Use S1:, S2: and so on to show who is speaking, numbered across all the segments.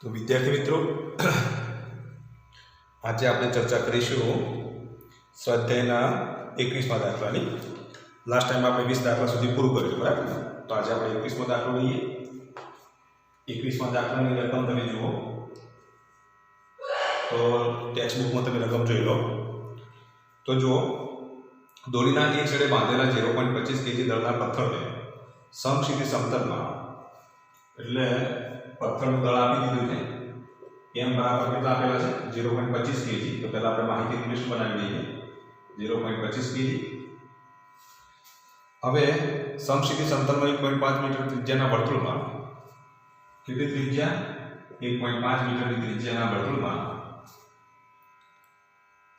S1: તો વિદ્યાર્થી મિત્રો, આજે આપણે ચર્ચા કરીશું સ્વાધ્યાયના 21મા દાખલાની. લાસ્ટ ટાઈમ આપણે 20 દાખલા સુધી પૂરું કર્યું, બરાબર? તો આજે આપણે 21મો દાખલો લઈએ. 21મા દાખલાની રકમ તમે જુઓ તો ટેક્સ્ટ બુકમાં તમે રકમ જોઈ લો. તો જુઓ, દોરીના એક છેડે બાંધેલા 0.25 kg દળના પથ્થરને સમક્ષિતિજ સમતલમાં, એટલે પથ્થરનું દળ આપી દીધું છે, m બરાબર કેટલા આપેલા છે 0.25 kg. તો પહેલા આપણે માહિતી લિસ્ટ બનાવી દઈએ. 0.25 kg. હવે સમક્ષિતિજ સમતલમાં 1.5 મીટર ત્રિજ્યાના વર્તુળમાં, કેટલી ત્રિજ્યા 1.5 મીટરની ત્રિજ્યાના વર્તુળમાં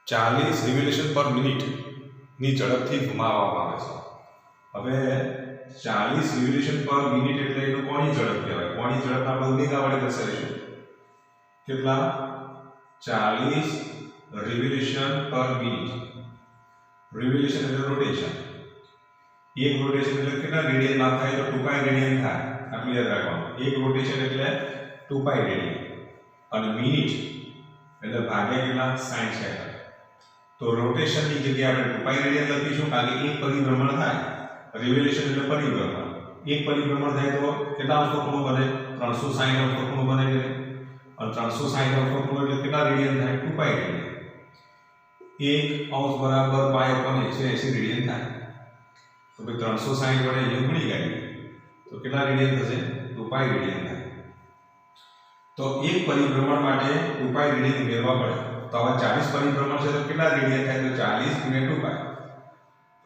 S1: 40 રિવોલ્યુશન પર મિનિટ ની ઝડપથી ઘુમાવવામાં આવે છે. હવે 40 રિવોલ્યુશન પર મિનિટ એટલે એનું કોની ઝડપ કહેવાય? કોની ઝડપ આપણે ઓમેગા વડે દર્શાવીશું. કેટલા? 40 રિવોલ્યુશન પર મિનિટ. રિવોલ્યુશન એટલે રોટેશન. એક રોટેશન એટલે કેટલા રેડિયન માં થાય? તો 2π રેડિયન થાય. આટલું યાદ રાખવાનું. એક રોટેશન એટલે 2π રેડિયન અને મિનિટ એટલે ભાગ્યા કેટલા? 60 સેકન્ડ. તો રોટેશનની જગ્યાએ આપણે 2π રેડિયન લખીશું, કારણ કે એક પરિભ્રમણ થાય. રિવોલ્યુશન એટલે પરિભ્રમણ. એક પરિભ્રમણ થાય તો કેટલા અંશનો ખૂણો બને? 360 અંશનો ખૂણો બને છે. અને 360 અંશનો ખૂણો એટલે કેટલા રેડિયન થાય? 2π રેડિયન. 1 અંશ બરાબર π/180 રેડિયન થાય. તો ભાઈ 360 વડે એ ગુણી કાઢીએ તો કેટલા રેડિયન થશે? 2π રેડિયન થાય. તો એક પરિભ્રમણ માટે 2π રેડિયન મેળવવા પડે. તો હવે 40 પરિભ્રમણ છે તો કેટલા રેડિયન થાય? તો 40 × 2π.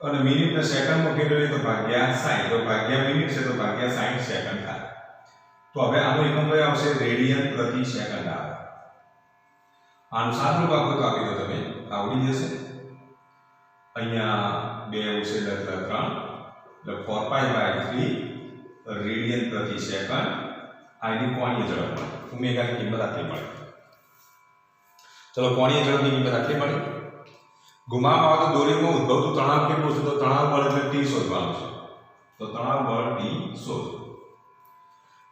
S1: અને મિનિટને સેકન્ડમાં ફેરવીએ તો ભાગ્યા 60. તો ભાગ્યા મિનિટ છે તો ભાગ્યા 60 સેકન્ડ થાય. તો હવે આનો એકમ કયો આવશે? રેડિયન પ્રતિ સેકન્ડ આવે. આનું સાદુરૂપ આપો તો આપી દો, તમે આવડી જશે. અહીંયા 2 ઉછેર એટલે 3 એટલે 4π/3 રેડિયન પ્રતિ સેકન્ડ. આની કોણીય ઝડપ ઓમેગાની કિંમત આટલી મળે. ચલો, કોણીય ઝડપની કિંમત આટલી મળે. ઘુમાવવામાં આવતો દોરીમાં ઉદ્ભવતું તણાવ કેટલું છે? તો તણાવ બળ એટલે T શોધવાનું છે. તો તણાવ બળ T શોધો.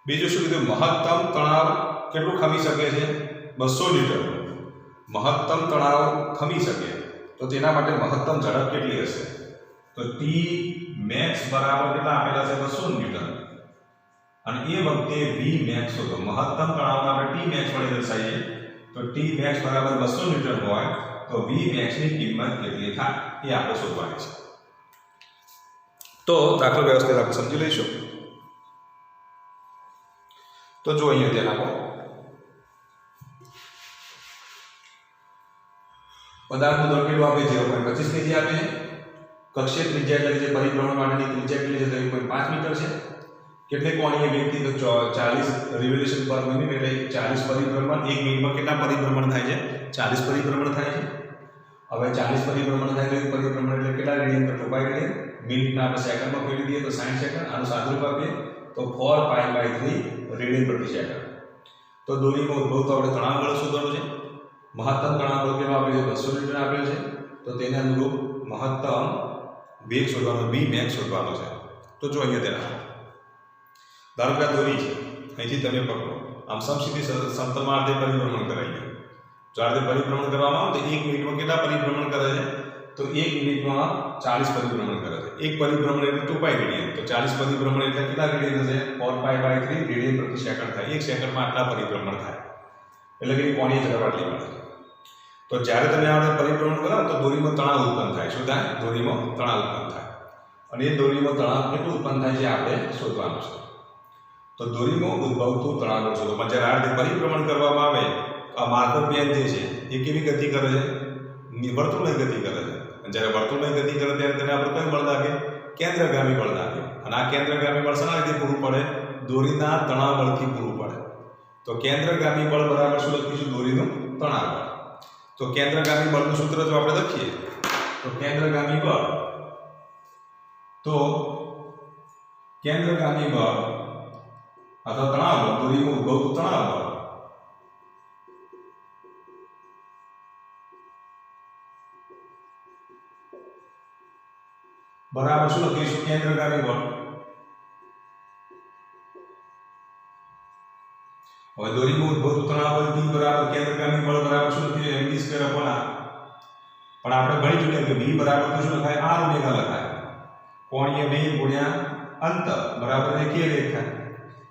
S1: બીજું શું કીધું? મહત્તમ તણાવ કેટલું ખમી શકે છે? 200 ન્યૂટન. મહત્તમ તણાવ ખમી શકે તો તેના માટે મહત્તમ ઝડપ કેટલી હશે? તો T max બરાબર કેટલા આપેલા છે? 200 ન્યૂટન. અને એ વખતે V max શોધો. મહત્તમ તણાવને આપણે T max વડે દર્શાવીએ તો T max બરાબર 200 ન્યૂટન હોય તો V max ની કિંમત કેટલી થાય એ આપણે શોધવાની છે. તો દાખલો વ્યવસ્થિત આપણે સમજી લઈશું. તો જો અહીંયા ધ્યાન આપો. પદાર્થનું દળ કેટલું આપે? 0.25 kg આપે. કક્ષીય ત્રિજ્યા એટલે જે પરિભ્રમણ માટેની ત્રિજ્યા કેટલી છે? તો 1.5 મીટર છે. કેટલી કોણીય વેગથી? તો 40 રિવોલ્યુશન પર મિનિટ એટલે 40 પરિભ્રમણ. એક મિનિટમાં કેટલા પરિભ્રમણ થાય છે? 40 પરિભ્રમણ થાય છે. હવે 40 પરિભ્રમણ થાય તો એક પરિભ્રમણ એટલે કેટલા રેડિયન? તો 2π રેડિયન. મિનિટના આપણે સેકન્ડમાં ફેરવી દઈએ તો 60 સેકન્ડ. આનું સાદુરૂપ આપીએ તો 4π/3 રેડિયન પ્રતિ સેકન્ડ. તો દોરીમાં ઉદ્ભવતો આપણે તણાવ બળ શોધવાનું છે. મહત્તમ તણાવ બળ કેટલો આપેલ છે? 200 ન્યૂટન આપેલ છે. તો તેને અનુરૂપ મહત્તમ વેગ શોધવાનો, V max શોધવાનો છે. તો જો અહીંયા ધ્યાન આપો. ધારો કે આ દોરી છે, અહીંથી તમે પકડો, આમ સમક્ષિતિજ સમતલમાં આડે પરિભ્રમણ કરાવીએ. જો આડે પરિભ્રમણ કરવામાં આવે તો 1 મિનિટમાં કેટલા પરિભ્રમણ કરે છે? તો 1 મિનિટમાં 40 પરિભ્રમણ કરે છે. એક પરિભ્રમણ એટલે 2π રેડિયન. તો 40 પરિભ્રમણ એટલે કેટલા રેડિયન થશે? 4π/3 રેડિયન પ્રતિ સેકન્ડ થાય. એક સેકન્ડમાં આટલા પરિભ્રમણ થાય. એટલે કે કોણીય ઝડપ આટલી મળે. તો જ્યારે તમે આડે પરિભ્રમણ કરો તો દોરીમાં તણાવ ઉત્પન્ન થાય. શું થાય? દોરીમાં તણાવ ઉત્પન્ન થાય. અને એ દોરીમાં તણાવ કેટલું ઉત્પન્ન થાય છે આપણે શોધવાનું છે. તો દોરીમાં ઉદ્ભવતું તણાવ શોધો. પણ જ્યારે આડે પરિભ્રમણ કરવામાં આવે આ માર્કર પેન જે છે એ કેવી ગતિ કરે છે? વર્તુળની ગતિ કરે છે. અને જ્યારે વર્તુળની ગતિ કરે ત્યારે તેને આપણે કયું બળ લાગે? કેન્દ્રગામી બળ લાગે. અને આ કેન્દ્રગામી બળ શાના લીધે પૂરું પડે? દોરીના તણાવ બળથી પૂરું પડે. તો કેન્દ્રગામી બળ બરાબર શું લખીશું? દોરીનું તણાવ બળ. તો કેન્દ્રગામી બળનું સૂત્ર જો આપણે લખીએ તો કેન્દ્રગામી બળ અથવા તણાવ બળ, દોરીમાં ઉદ્ભવતું તણાવ બળ બરાબર શું લખીશું? કેન્દ્રગામી બળ હવે દોરીમાં ઉદ્ભવતું તણાવ બળ T બરાબર કેન્દ્રગામી બળ બરાબર શું લખીએ mv સ્ક્વેર અપોન r. પણ આપણે ભણી ચૂક્યા કે v બરાબર તો શું લખાય r ઓમેગા લખાય. કોણીય વેગ ગુણ્યા અંતર બરાબર રેખીય વેગ થાય.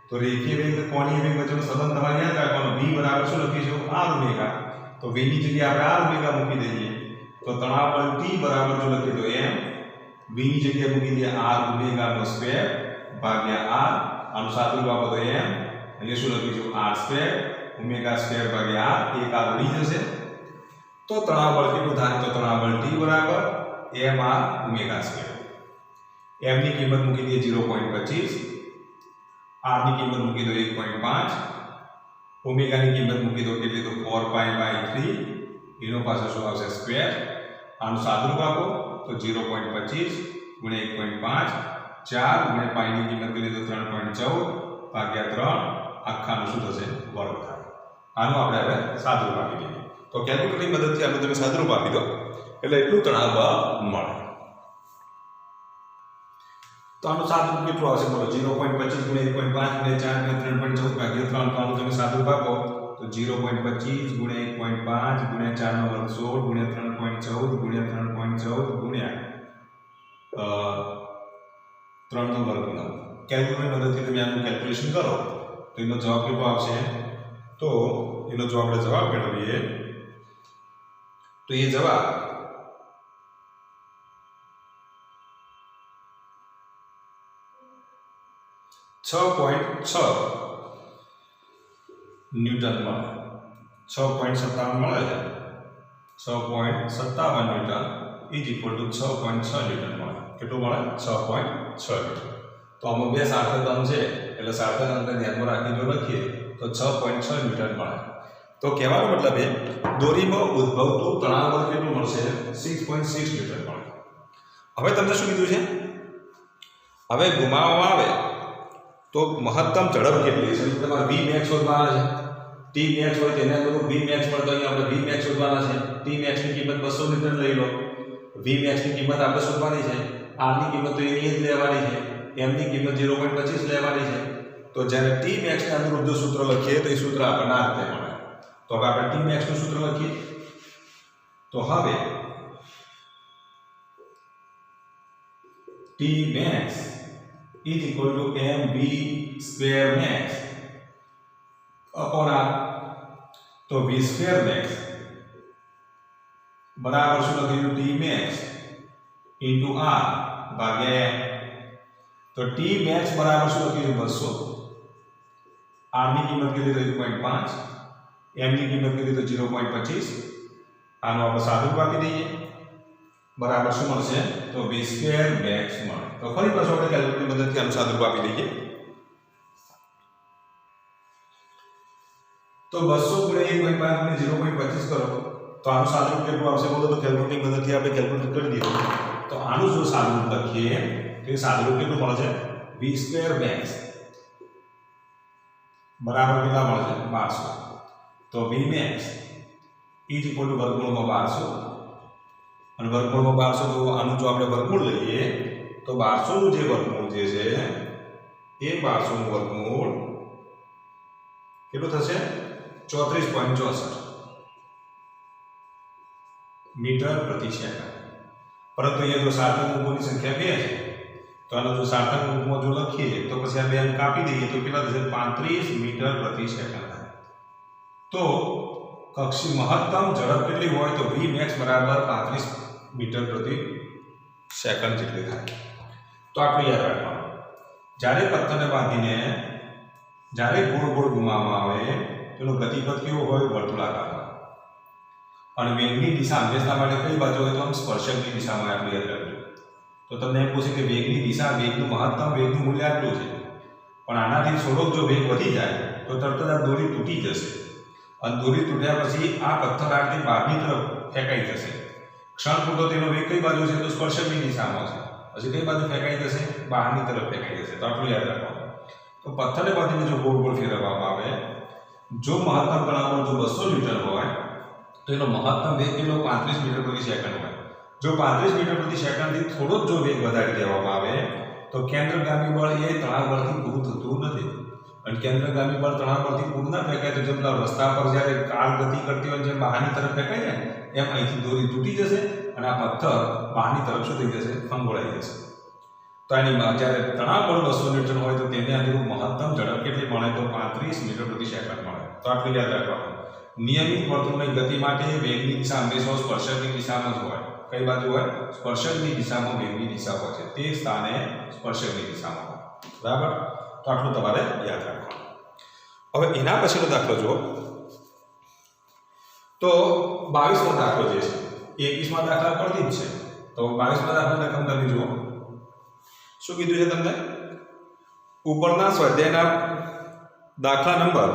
S1: તો રેખીય વેગ કોણીય વેગ વચ્ચેનો સંબંધ તમારે યાદ રાખવાનો. v બરાબર શું લખીશું r ઓમેગા. તો v ની જગ્યાએ આપણે r ઓમેગા મૂકી દઈએ. તો તણાવ બળ T બરાબર જો લખીએ તો m v ની જગ્યાએ મૂકી દઈએ r ઓમેગા નો સ્ક્વેર ભાગ્યા r. આનું સાદુરૂપ આપો તો m અહીંયા શું લખીશું r સ્ક્વેર ઓમેગા સ્ક્વેર ભાગ્યા r. એક r ઉડી જશે. તો તણાવ બળ કેટલું થાય? તો તણાવ બળ T બરાબર mr ઓમેગા સ્ક્વેર. m ની કિંમત મૂકી દઈએ 0.25, r ની કિંમત મૂકી દો 1.5, ઓમેગા ની કિંમત મૂકી દો કેટલી તો 4π/3. એનો પાછો શું આવશે સ્ક્વેર. આનું સાદુરૂપ આપો તો 0.25 ગુણ્યા 1.5 4 ગુણ્યા પાઈ ની કિંમત કરી દો 3.14 ભાગ્યા 3 આખાનું શું થશે વર્ગ થાય. આનું આપણે હવે સાદુરૂપ આપી દઈએ. તો કેલ્ક્યુલેટરની મદદથી આનું તમે સાદુરૂપ આપી દો એટલે એટલું તણાવ બળ મળે. તો આનું સાદુરૂપ કેટલું આવશે બોલો? 0.25 ગુણ્યા 1.5 ગુણ્યા 4 ગુણ્યા 3.14 ભાગ્યા 3. તો આનું તમે સાદુરૂપ આપો તો 0.25 ગુણ્યા 1.5 ગુણ્યા 4 નો વર્ગ 16 ગુણ્યા 3.14 ગુણ્યા 3.14 ગુણ્યા 3 નો વર્ગ 9. કેલ્ક્યુલેટરની મદદથી તમે આનું કેલ્ક્યુલેશન કરો તો એનો જવાબ કેટલો આવશે? તો એનો જો આપણે જવાબ મેળવીએ તો એ જવાબ 6.6 ન્યૂટન મળે. 6.57 મળે છે. 6.57 newton is equal to 6.6 newton મળે. કેટલું મળે? 6.6 ન્યૂટન. તો આમાં બે સાર્થક અંક છે એટલે સાર્થક અંકને ધ્યાનમાં રાખી જો લખીએ તો 6.6 ન્યૂટન મળે. તો કહેવાનો મતલબ એ દોરીમાં ઉદ્ભવતું તણાવ બળ કેટલું મળશે? 6.6 ન્યૂટન મળે. હવે તમને શું કીધું છે? હવે ગુમાવવામાં આવે તો મહત્તમ ઝડપ કેટલી છે? તમારે Vmax શોધવાના છે. Tmax હોય તેના અંદર Vmax મળતો અહીં આપણે Vmax શોધવાના છે. Tmax ની કિંમત 200 ન્યૂટન લઈ લો. Vmax ની કિંમત આપણે શોધવાની છે. r ની કિંમત તો એની જ લેવાની છે. m ની કિંમત 0.25 લેવાની છે. તો જ્યારે Tmax ને અનુરૂપ જો સૂત્ર લખીએ તો એ સૂત્ર આપણને આ રીતે મળે. તો હવે આપણે Tmax નું સૂત્ર લખીએ. તો હવે Tmax is equal to mv square max upon r. તો v square max બરાબર શું લખીશું? Tmax into r ભાગ્યા m. તો Tmax બરાબર શું લખીશું? 200. r ની કિંમત કેટલી તો 1.5, m ની કિંમત કેટલી તો 0.25. આનો આપણે સાદુરૂપ આપી દઈએ. બરાબર શું મળશે? તો v square max મળે. તો ફરી પાછું આપણે કેલ્ક્યુલેટરની મદદથી આનું સાદુરૂપ આપી દઈએ. તો 200 ગુણ્યા 1.5 ગુણ્યા 0.25 કરો તો આનું સાદુરૂપ કેટલું આવશે બોલો? તો કેલ્ક્યુલેટરની મદદથી આપણે કેલ્ક્યુલેટ કરી દઈએ. તો આનું જો સાદુરૂપ લખીએ તો એ સાદુરૂપ કેટલું મળે છે? v square max બરાબર કેટલા મળે છે? 1200. તો vmax ઇઝ ઇક્વલ ટુ વર્ગમૂળમાં 1200 અને વર્ગમૂળમાં 1200 તો આનું જો આપણે વર્ગમૂળ લઈએ તો 1200 નું જે વર્ગમૂળ જે છે એ 1200 નું વર્ગમૂળ કેટલું થશે? 34.64 મીટર પ્રતિ સેકન્ડ. પરંતુ અહીંયા જો સાર્થક અંકોની સંખ્યા 2 છે તો આનો જો સાર્થક અંકમાં જો લખીએ તો પછી આ બે અંક કાપી દઈએ તો કેટલા થશે? 35 મીટર પ્રતિ સેકન્ડ. તો કક્ષી મહત્તમ ઝડપ કેટલી હોય? તો Vmax બરાબર 35 મીટર પ્રતિ સેકન્ડ જેટલી થાય. તો આટલું યાદ રાખવાનું. જ્યારે પથ્થરને બાંધીને જ્યારે ગોળ ગોળ ઘુમાવવામાં આવે તેનો ગતિપથ કેવો હોય? વર્તુળાકાર હોય. અને વેગની દિશા હંમેશા માટે કઈ બાજુ હોય? તો આમ સ્પર્શકની દિશામાં. આટલું યાદ રાખજો. તો તમને એમ પૂછે કે વેગની દિશા, વેગનું મહત્તમ વેગનું મૂલ્ય આટલું છે, પણ આનાથી થોડોક જો વેગ વધી જાય તો તરત જ આ દોરી તૂટી જશે. અને દોરી તૂટ્યા પછી આ પથ્થર આટલી બહારની તરફ ફેંકાઈ જશે. ક્ષણ પૂરતો તેનો વેગ કઈ બાજુ છે? તો સ્પર્શકની દિશામાં છે. પછી કઈ બાજુ ફેંકાઈ જશે? બહારની તરફ ફેંકાઈ જશે. તો આટલું યાદ રાખવાનું. તો પથ્થરને બાંધીને જો ગોળ ગોળ ફેરવવામાં આવે, જો મહત્તમ તણાવ બળ જો 200 ન્યૂટન હોય તો એનો મહત્તમ વેગ કેટલો? 35 મીટર પ્રતિ સેકન્ડ હોય. જો 35 મીટર પ્રતિ સેકન્ડથી થોડો જ જો વેગ વધારી દેવામાં આવે તો કેન્દ્રગામી બળ એ તણાવ બળથી પૂરું થતું નથી. અને કેન્દ્રગામી બળ તણાવ પરથી કુદ ના ફેંકાય તો જેમ પેલા રસ્તા પર જ્યારે કાર ગતિ કરતી હોય જેમ બહારની તરફ ફેંકાય જાય એમ અહીંથી દોરી તૂટી જશે અને આ પથ્થર બહારની તરફ શું થઈ જશે, ફંગોળાઈ જશે. તો આની જ્યારે તણાવ બળ 200 ન્યૂટન હોય તો તેને અનુરૂપ મહત્તમ ઝડપ કેટલી મળે, તો 35 મીટર પ્રતિ સેકન્ડ મળે. તો આટલું યાદ રાખવાનું. નિયમિત વર્તુળની ગતિ માટે વેગની દિશા હંમેશા સ્પર્શકની દિશામાં જ હોય. કઈ બાજુ હોય? સ્પર્શકની દિશામાં વેગની દિશા હોય છે, તે સ્થાને સ્પર્શકની દિશામાં હોય. બરાબર? તો આટલું તમારે યાદ રાખવાનું. હવે એના પછીનો દાખલો જુઓ. તો 22મો દાખલો જે છે 21મા દાખલા પરથી જ છે. તો 22મા દાખલાને તમે જુઓ. શું કીધું છે તમને? ઉપરના સ્વાધ્યાયના દાખલા નંબર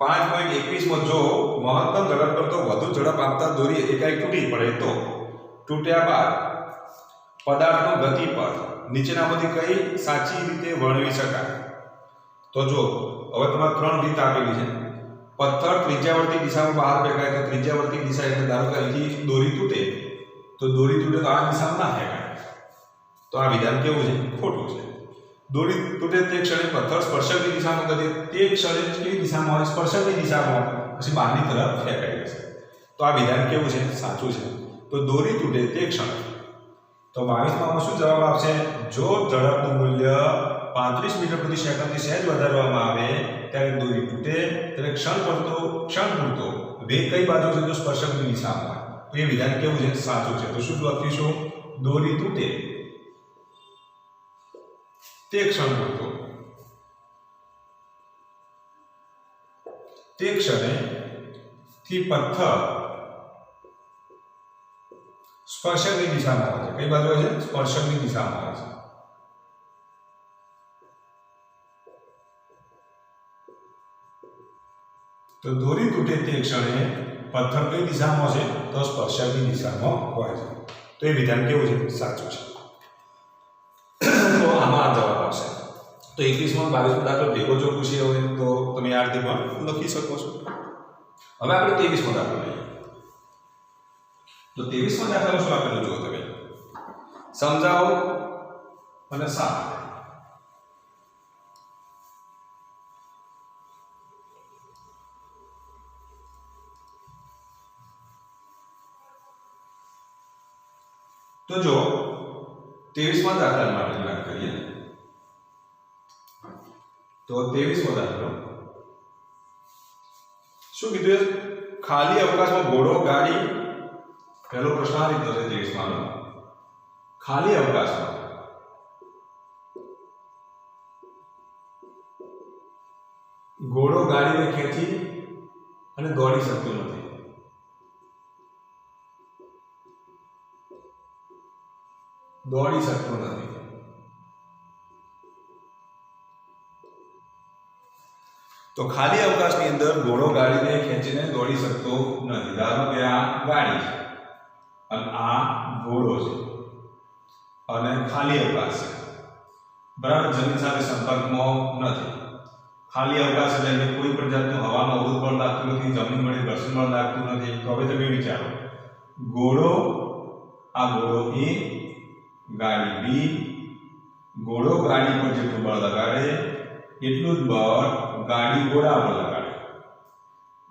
S1: 5.21માં જો મહત્તમ ઝડપ કરતો વધુ ઝડપ આપતા દોરી એકાએક તૂટી પડે તો તૂટ્યા બાદ પદાર્થનો ગતિપથ નીચેનામાંથી કઈ સાચી રીતે વર્ણવી શકાય? તો જો હવે તમારે 3 રીત આપેલી છે. પથ્થર ત્રિજ્યાવર્તી દિશામાં બહાર ફેંકાય તો ત્રિજ્યાવર્તી દિશા એટલે ધારો કે અહીંથી દોરી તૂટે તો આ દિશામાં ના ફેંકાય. તો આ વિધાન કેવું છે? ખોટું છે. દોરી તૂટે તે ક્ષણે પથ્થર સ્પર્શકની દિશામાં ગતિ તે ક્ષણે કેવી દિશામાં હોય? સ્પર્શકની દિશામાં, પછી બહારની તરફ ફેંકાઈ જશે. તો આ વિધાન કેવું છે? સાચું છે. તો દોરી તૂટે તે ક્ષણે. તો 22માં શું જવાબ આપશે? જો ઝડપનું મૂલ્ય 35 મીટર પ્રતિ સેકન્ડથી સહેજ વધારવામાં આવે ત્યારે દોરી તૂટે ત્યારે ક્ષણ પૂરતો વેગ કઈ બાજુ છે? તો સ્પર્શકની દિશામાં હોય. તો એ વિધાન કેવું છે? સાચું છે. તો શું લખીશું? દોરી તૂટે તે ક્ષણ પૂરતો તે ક્ષણે થી પથ્થર સ્પર્શકની દિશામાં હોય છે. કઈ બાજુ હોય છે? સ્પર્શકની દિશામાં હોય છે. તો દોરી તૂટે તે ક્ષણે પથ્થર કઈ દિશામાં છે? તો સ્પર્શકની દિશામાં હોય છે. તો એ વિધાન કેવું છે? સાચું છે. તો આમાં જવાબ આવશે. તો 21માં 22મો દાખલો ભેગો જો પૂછીએ હોય તો તમે આ રીતે પણ લખી શકો છો. હવે આપણે 23મો દાખલો લઈએ. તો 23મા દાખલામાં શું આપેલું જુઓ તમે. સમજાવો અને શા માટે. તો જો 23મા દાખલા માટે વાત કરીએ તો 23મો દાખલો શું કીધું? ખાલી અવકાશમાં ઘોડો ગાડી. પહેલો પ્રશ્ન આ રીતનો છે 23માં. ખાલી અવકાશમાં ઘોડો ગાડીને ખેંચી અને દોડી શકતો નથી. તો ખાલી અવકાશની અંદર ઘોડો ગાડીને ખેંચીને દોડી શકતો નથી. ધારો કે આ ગાડી છે અને આ ઘોડો છે અને ખાલી અવકાશ છે. બરાબર? જમીન સાથે સંપર્કમાં નથી. ખાલી અવકાશ એટલે કોઈ પણ જાતનું હવાનું અવરોધ બળ લાગતું નથી, જમીન વડે ઘર્ષણ બળ લાગતું નથી. તો હવે તમે વિચારો, ઘોડો A, ગાડી B, ઘોડો ગાડી પર જેટલું બળ લગાડે એટલું જ બળ ગાડી ઘોડા પર લગાડે.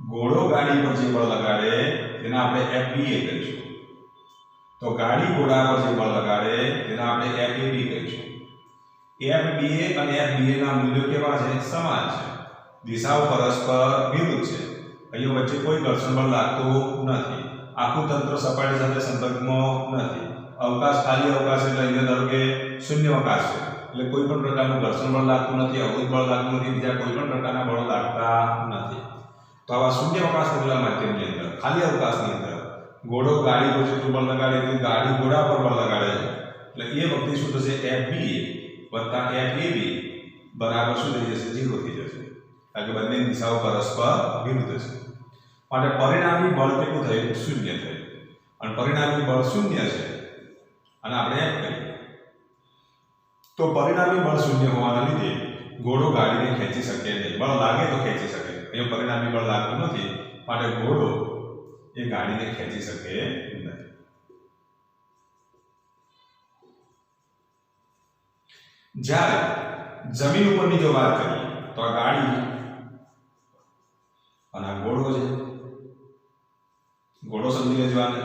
S1: ઘોડો ગાડી પર જે બળ લગાડે તેને આપણે FBA કહીશું. તો ગાડી ઘોડા પર જે બળ લગાડે તેને આપણે FAB કહીશું. FBA અને FBA ના મૂલ્યો કેવા છે? સમાન છે. દિશાઓ પરસ્પર વિરુદ્ધ છે. અહીંયા વચ્ચે કોઈ ઘર્ષણ બળ લાગતું નથી. આખું તંત્ર સપાટી સાથે સંપર્કમાં નથી. અવકાશ ખાલી અવકાશ એટલે અહીંયા ધારો કે શૂન્ય અવકાશ છે એટલે કોઈ પણ પ્રકારનું ઘર્ષણ બળ લાગતું નથી, અવરોધ બળ લાગતું નથી, બીજા કોઈ પણ પ્રકારના બળો લાગતા નથી. તો આવા શૂન્ય અવકાશ કરેલા માધ્યમની અંદર, ખાલી અવકાશની અંદર ઘોડો ગાડી પર જેટલું બળ લગાડે એટલે ગાડી ઘોડા પર બળ લગાડે છે. એટલે એ વખતે શું થશે? FBA + FAB બરાબર શું થઈ જશે? 0 થઈ જશે. કારણ કે બંને દિશાઓ પરસ્પર વિરુદ્ધ છે. માટે પરિણામી બળ કેટલું થયું? 0 થયું. અને પરિણામી બળ 0 છે અને આપણે એમ કરીએ તો પરિણામી બળ 0 હોવાના લીધે ઘોડો ગાડીને ખેંચી શકે નહીં. બળ લાગે તો ખેંચી શકે. એ પરિણામી બળ લાગતું નથી માટે ઘોડો એ ગાડીને ખેંચી શકે નહીં. જ્યારે જમીન ઉપરની જો વાત કરીએ તો આ ગાડી અને આ ઘોડો છે, ઘોડો સમજી લેજો આને.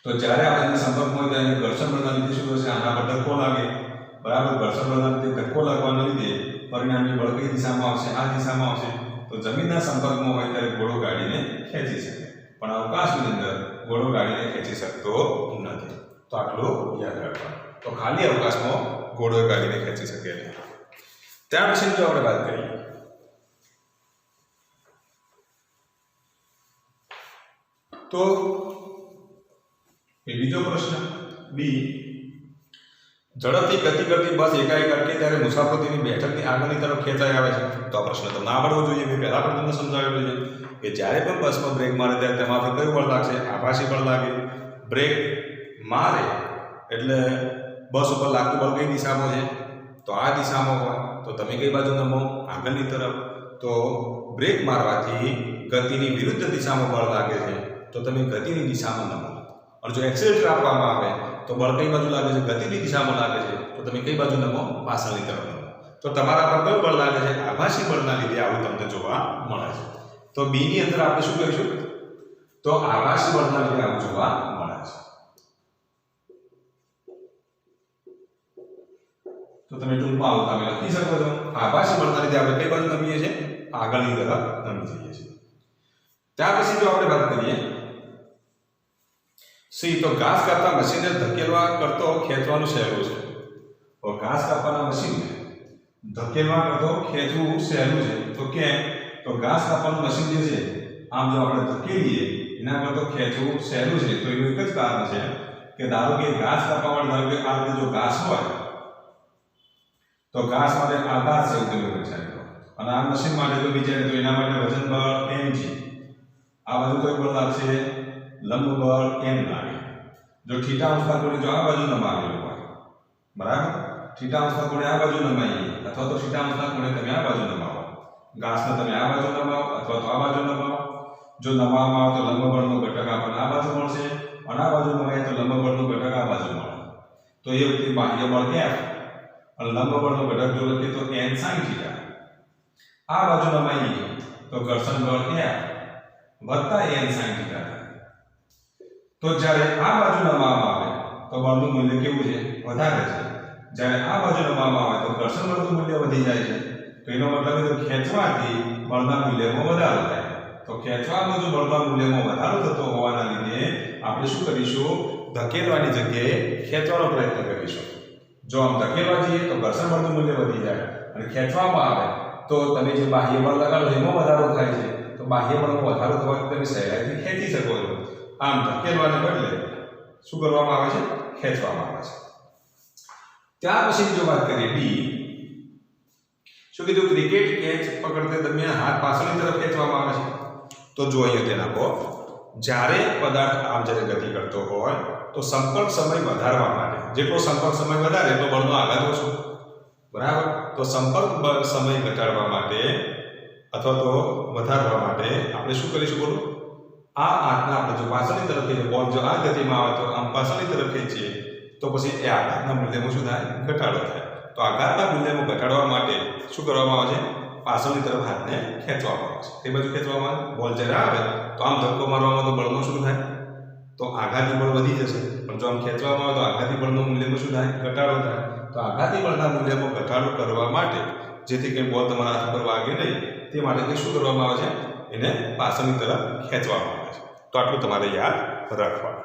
S1: તો જ્યારે આપણે સંપર્કમાં હોય ત્યારે ઘર્ષણ બળના લીધે શું થશે? આના પર ધક્કો લાગે, બરાબર. ઘર્ષણ બળના લીધે ધક્કો લાગવાના લીધે પરિણામી બળ કઈ દિશામાં આવશે? આ દિશામાં આવશે. તો જમીનના સંપર્કમાં હોય ત્યારે ઘોડો ગાડીને ખેંચી શકે, પણ અવકાશની અંદર ઘોડો ગાડીને ખેંચી શકતો નથી. તો આટલું યાદ રાખવાનું. તો ખાલી અવકાશમાં ઘોડો ગાડીને ખેંચી શકે નહીં. ત્યાર પછી જો આપણે વાત કરીએ તો બીજો પ્રશ્ન બી, ઝડપથી ગતિ કરતી બસ એકાએક અટકે ત્યારે મુસાફરો તેની બેઠકની આગળની તરફ ખેંચાઈ આવે છે. તો આ પ્રશ્ન તમને આવડવો જોઈએ. મેં પહેલા પણ તમને સમજાવેલું છે કે જ્યારે પણ બસમાં બ્રેક મારે ત્યારે તેમાં આપણે કયું બળ લાગશે? આભાસી બળ લાગે. બ્રેક મારે એટલે બસ ઉપર લાગતું બળ કઈ દિશામાં છે? તો આ દિશામાં હોય. તો તમે કઈ બાજુ નમો? આગળની તરફ. તો બ્રેક મારવાથી ગતિની વિરુદ્ધ દિશામાં બળ લાગે છે, તો તમે ગતિની દિશામાં નમો. અને જો એક્સિલેટર આપવામાં આવે તો બળ કઈ બાજુ લાગે છે? ગતિની દિશામાં લાગે છે, તો તમે કઈ બાજુ નમો? પાછળની તરફ નમો. તો તમારા પર કયું બળ લાગે છે? આભાસી બળના લીધે આવું તમને જોવા મળે છે. તો બી ની અંદર આપણે શું કહીશું? તો આભાસી બળના લીધે આવું જોવા મળે છે. તો તમે ટૂંકમાં આવું તમે લખી શકો છો. આભાસી બળના લીધે આપણે કઈ બાજુ નમીએ છીએ? આગળની તરફ નમી જઈએ છીએ. ત્યાર પછી જો આપણે વાત કરીએ સી, તો ઘાસ કાપતા મશીનને ધકેલવા કરતો ખેંચવાનું સહેલું છે. તો ઘાસ કાપવાના મશીનને ધકેલવા કરતો ખેંચવું સહેલું છે. તો કેમ? તો ઘાસ કાપવાનું મશીન જે છે આમ જો આપણે ધકેલીએ એના કરતો ખેંચવું સહેલું છે. તો એનું એક જ કારણ છે કે ધારો કે ઘાસ કાપવા માટે ધારો કે આ રીતે જો ઘાસ હોય તો ઘાસ માટે આ ઘાસ છે ઉકેલો વિચાર્યો, અને આ મશીન માટે જો વિચારે તો એના માટે વજન બળ m છે. આ બાજુ કયું બળ લાગશે? લંબ બળ m લાગે. જો θ અંશના કોણે જો આ બાજુ નમાવેલું હોય, બરાબર, θ અંશના કોણે આ બાજુ નમાઈએ અથવા તો θ અંશના કોણે તમે આ બાજુ નમાવો, ઘાસને તમે આ બાજુ નમાવો અથવા તો આ બાજુ નમાવો. જો નમાવવામાં આવે તો લંબ બળનો ઘટક આપણને આ બાજુ મળશે, અને આ બાજુ નમાઈએ તો લંબ બળનો ઘટક આ બાજુ મળે. તો એ વખતે બાહ્ય બળ F અને લંબ બળનો ઘટક જો લખીએ તો n sin θ. આ બાજુ નમાઈએ તો ઘર્ષણ બળ F વત્તા n sin θ. તો જ્યારે આ બાજુ નમાવવામાં આવે તો બળનું મૂલ્ય કેવું છે? વધારે છે. જ્યારે આ બાજુ નમાવવામાં આવે તો ઘર્ષણ બળનું મૂલ્ય વધી જાય છે. તો એનો મતલબ એ કે ખેંચવાથી બળના મૂલ્યમાં વધારો થાય. તો ખેંચવામાં જો બળના મૂલ્યમાં વધારો થતો હોવાના લીધે આપણે શું કરીશું? ધકેલવાની જગ્યાએ ખેંચવાનો પ્રયત્ન કરીશું. જો આમ ધકેલવા જઈએ તો ઘર્ષણ બળનું મૂલ્ય વધી જાય, અને ખેંચવામાં આવે તો તમે જે બાહ્ય બળ લગાડો એમાં વધારો થાય છે. તો બાહ્ય બળમાં વધારો થવાથી તમે સહેલાઈથી ખેંચી શકો છો. આમ ધકેલવાને બદલે શું કરવામાં આવે છે? ખેંચવામાં આવે છે. ત્યાર પછી જો વાત કરીએ બી, શું કીધું? ક્રિકેટ કેચ પકડતે દરમિયાન હાથ પાછળની તરફ ખેંચવામાં આવે છે. તો જો અહીંયા ધ્યાન આપો, જ્યારે પદાર્થ આમ જ્યારે ગતિ કરતો હોય તો સંપર્ક સમય વધારવા માટે, જેટલો સંપર્ક સમય વધારે એટલો બળનો આઘાત ઓછો, બરાબર. તો સંપર્ક સમય ઘટાડવા માટે અથવા તો વધારવા માટે આપણે શું કરીશું? બોલો, આ હાથના આપણે જો પાછળની તરફ ખેંચીએ, બોલ જો આ ગતિમાં આવે તો આમ પાછળની તરફ ખેંચીએ તો પછી એ આઘાતના મૂલ્યમાં શું થાય? ઘટાડો થાય. તો આઘાતના મૂલ્યમાં ઘટાડવા માટે શું કરવામાં આવે છે? પાછળની તરફ હાથને ખેંચવામાં આવે છે. તે બાજુ ખેંચવામાં આવે, બોલ જ્યારે આવે તો આમ ધક્કો મારવામાં તો બળનું શું થાય? તો આઘાતી બળ વધી જશે. પણ જો આમ ખેંચવામાં આવે તો આઘાતી બળનું મૂલ્યમાં શું થાય? ઘટાડો થાય. તો આઘાતી બળના મૂલ્યમાં ઘટાડો કરવા માટે, જેથી કંઈ બોલ તમારા હાથ પર વાગે નહીં તે માટે કંઈ શું કરવામાં આવે છે? એને પાછળની તરફ ખેંચવામાં આવે છે. તો આટલું તમારે યાદ રાખવાનું.